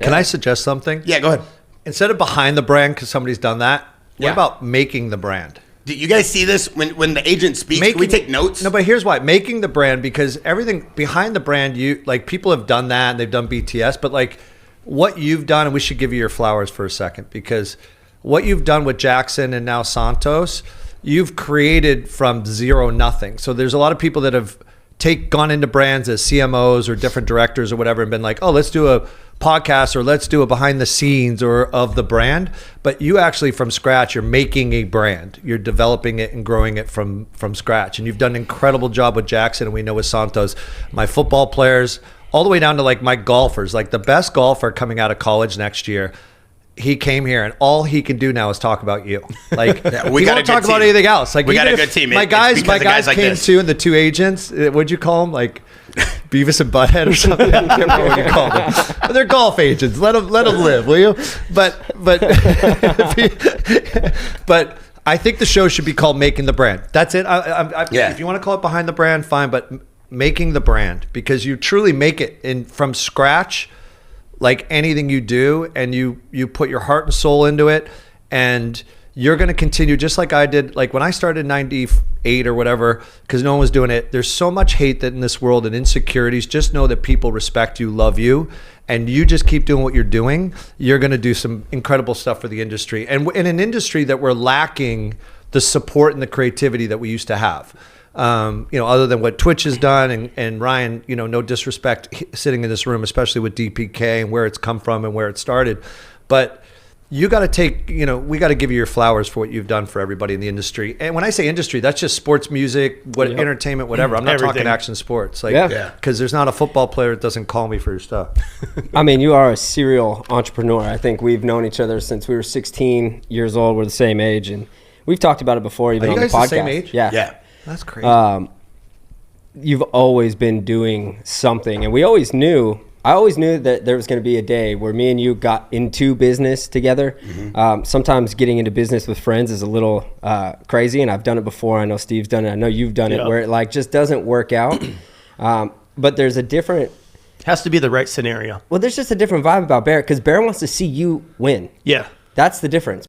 Can I suggest something? Yeah, go ahead. Instead of behind the brand, because somebody's done that, what about making the brand? Do you guys see this when the agent speaks? Can we take notes? No, but here's why. Making the brand, because everything behind the brand, people have done that and they've done BTS, but like what you've done, and we should give you your flowers for a second, because what you've done with Jaxxon and now Santos, you've created from zero nothing. So there's a lot of people that have gone into brands as CMOs or different directors or whatever and been like, oh, let's do a podcast or let's do a behind the scenes or of the brand. But you actually from scratch, you're making a brand. You're developing it and growing it from scratch. And you've done an incredible job with Jaxxon, and we know with Santos, my football players, all the way down to like my golfers, like the best golfer coming out of college next year. He came here, and all he can do now is talk about you. Like we he won't talk about anything else. Like we got a good team. My guys like came this. too, and the two agents. What'd you call them? Like Beavis and Butthead or something? I can't remember what you called them. But they're golf agents. Let them live, will you? But but I think the show should be called Making the Brand. That's it. If you want to call it Behind the Brand, fine. But Making the Brand, because you truly make it from scratch. Like anything you do, and you put your heart and soul into it, and you're going to continue just like I did. Like when I started in 98 or whatever, because no one was doing it. There's so much hate that in this world and insecurities. Just know that people respect you, love you, and you just keep doing what you're doing. You're going to do some incredible stuff for the industry, and in an industry that we're lacking the support and the creativity that we used to have. Other than what Twitch has done, and Ryan, no disrespect sitting in this room, especially with DPK and where it's come from and where it started. But you got to we got to give you your flowers for what you've done for everybody in the industry. And when I say industry, that's just sports, music, entertainment, whatever. I'm not talking action sports. Because there's not a football player that doesn't call me for your stuff. I mean, you are a serial entrepreneur. I think we've known each other since we were 16 years old. We're the same age. And we've talked about it before, even on the podcast. Are you guys the same age? Yeah. That's crazy. You've always been doing something, and I always knew that there was going to be a day where me and you got into business together. Mm-hmm. Sometimes getting into business with friends is a little crazy, and I've done it before. I know Steve's done it. I know you've done it, where it just doesn't work out. But there's a different... Has to be the right scenario. Well, there's just a different vibe about Bear, because Bear wants to see you win. Yeah. That's the difference.